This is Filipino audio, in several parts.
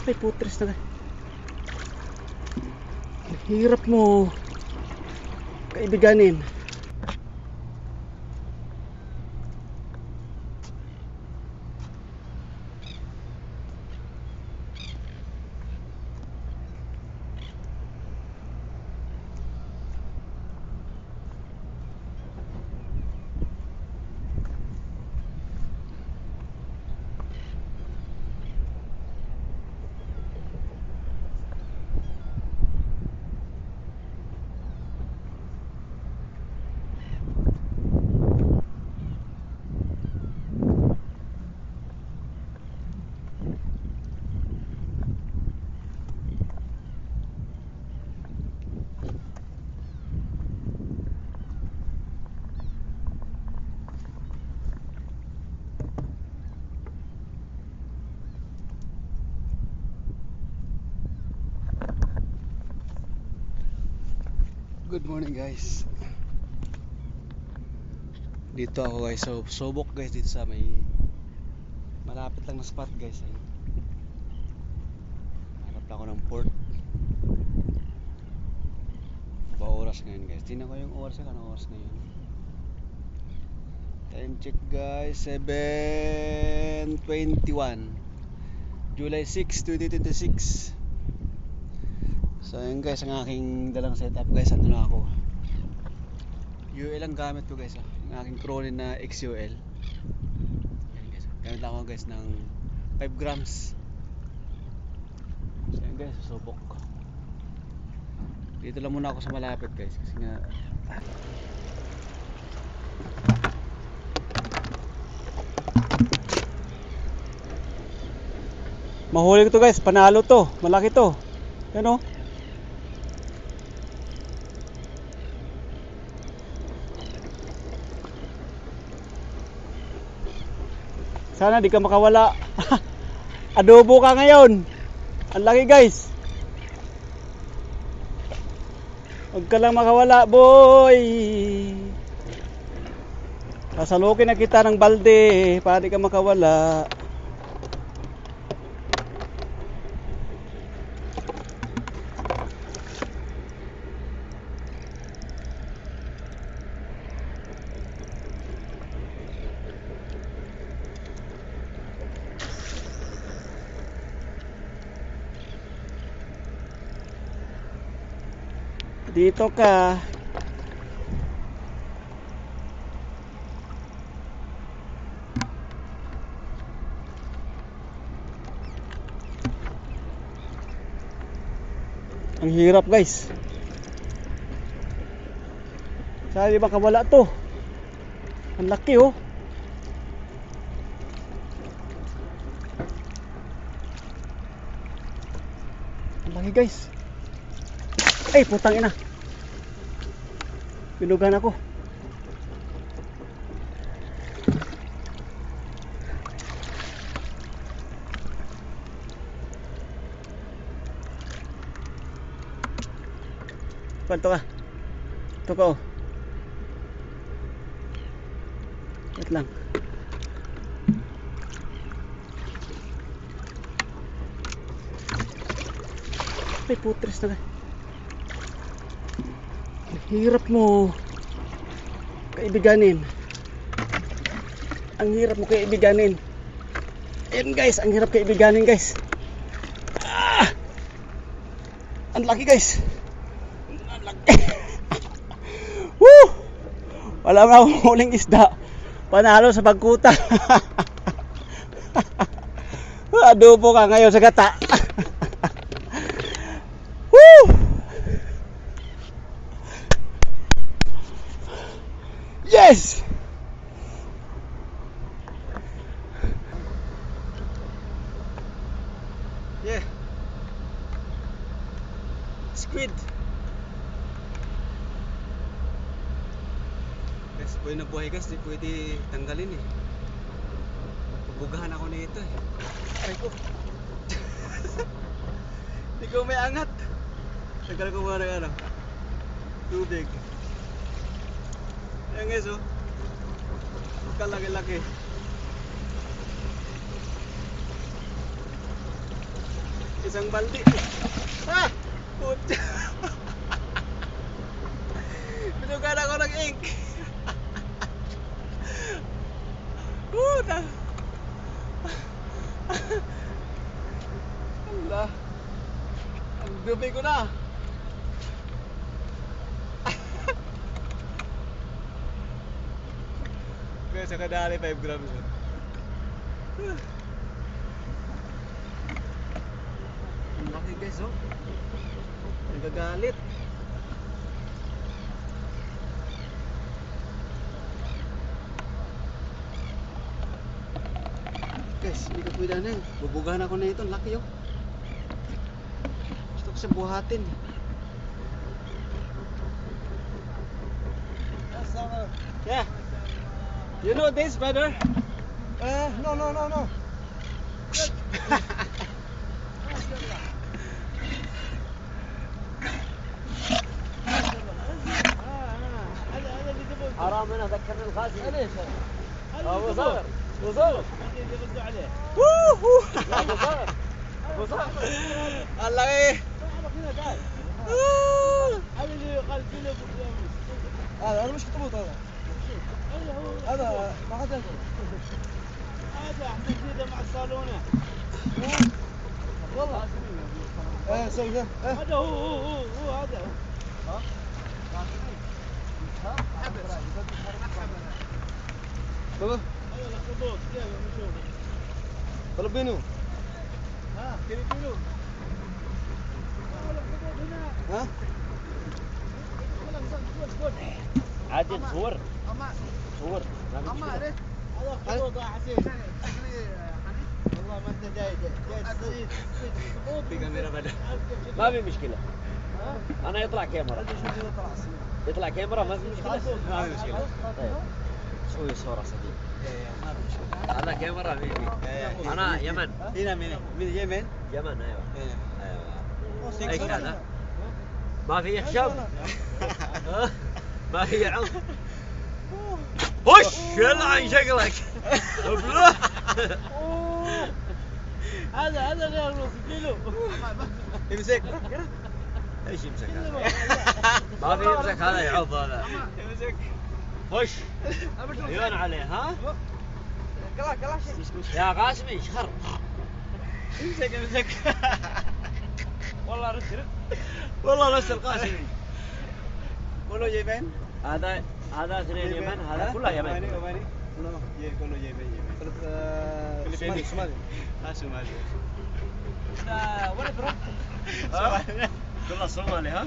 Ay, putres na. Hirap mo kaibiganin. Good morning guys. Dito ako guys, so subok guys dito sa may malapit lang na spot guys. Hanap lang ako ng port. Ba oras ngayon guys? Tingnan ko yung oras, anong oras ngayon. Time check guys, 7:21 July 6, 2026. So ayun guys, ang aking dalang setup guys, ando na ako. UL ang gamit ko guys, yung aking Cronin na XUL. Ayan guys, gamit lang ako guys ng 5 grams. So ayun guys, susubok. Dito lang muna ako sa malapit guys, kasi nga mahuli ko to guys, panalo to, malaki to. Yan o. Sana di ka makawala. Adobo ka ngayon. Ang laki guys. Huwag ka lang makawala boy. Sasalukin na kita ng balde para di ka makawala. Dito ka. Ang hirap guys. Sana di ba kawala to? Ang laki oh. Ang laki guys. Ay putang ina. Binugan ako. Kwento ka. Ito ka oh. Wait lang. Ay putres na. Hirap mo kaibiganin. Ang hirap mo kaibiganin. Ayan guys, ang hirap kaibiganin guys. Ang laki guys. Ang laki. Woo! Wala na akong huling isda. Panalo sa pagkuta. Adobo ka ngayon sa gata. Woo! Yes! Yeah. Squid. Guys, buhay na buhay guys, di pwede tanggalin eh. Bubugahan ako nito eh. Ay ko. Hindi ko may angat. Tagal ko muna ng ano. Tubig. Ayan guys oh. Kalaki-laki. Isang baldi. Ah! Putya. Binugan ako ng ink. Puta. Ala. Ang dumi ko na. Kaya sa kadali 5 grams. Ang laki guys, oh. Nagagalit. Guys, hindi ko pwede na yun. Bubugahan ako na ito. Ang laki, oh. Gusto ko siya buhatin. Yeah. You know this, brother? No. حرام انا ذكرني الغازي ليش؟ ابو صقر ابو صقر يردوا عليه ابو صقر ابو صقر Ang laki! هنا قاعد هذا اللي قال كيلو هذا مش خطبوط هذا. هذا ما حد ياكل. هذا احسن كذا مع الصالونه والله. ايه سوي ذا. هذا هو هذا ها بابا هذا الاخطبوط كيف نشوف طلب منو؟ ها كيلو الاخطبوط هنا ها؟ عادل صور صور هذا اخطبوط حسين والله ما انت جاي تصيد اخطبوط في كاميرا بدأ. ما في مشكله انا يطلع كاميرا يطلع كاميرا ما في مشكله ما في مشكلة. طيب سوي صوره صديق ما في مشكلة. هذا كاميرا بيبي انا يمن هنا من اليمن. يمن ايوه ايه. ايوه ايش هذا ما في خشب ها؟ ما في عمق وش يلعن شكلك ابله هذا غير نص كيلو امسك. ايش يمسك هذا؟ ما في يمسك هذا يعض هذا امسك. خش عيون عليه ها؟ كلاش. يا قاسمي شخر امسك. والله رد والله نفس القاسمي. كله يمن. هذا اثنين يمن هذا كله يمن Omani. كله يمن. Somali. Somali. وين تروح؟ كله صومالي ها؟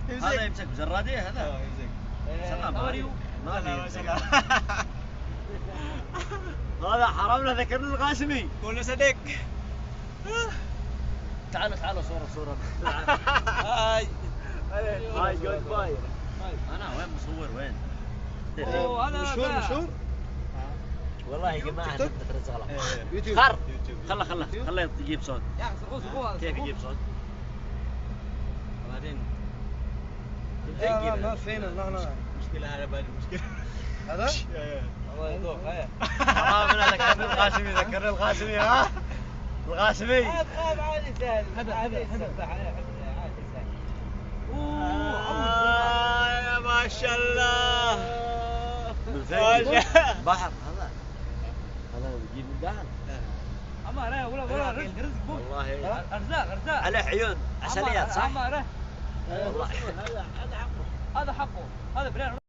هذا يمسك بزرادية هذا سلام عليكم ما في يمسك هذا حرامنا ذكرنا القاسمي كله صديق. تعالوا صورة هاي. هاي جود باي انا وين مصور وين؟ مشهور. والله يا جماعة تيك توك؟ نبدأ رزق يوتيوب. خر خله يجيب صوت كيف يجيب صوت؟ بعدين لا فينا نحن. مشكلة هذا بعد مشكلة. هذا؟ الله يذوق. حرامنا ذكرنا القاسمي ها؟ القاسمي عادي سهل هذا عادي سهل يا ما شاء الله. بحر هذا بيجيب من دهن اما لا ولا رزق والله ارزاق عليه عيون عسليات صح؟ اما لا والله هذا حقه هذا فلان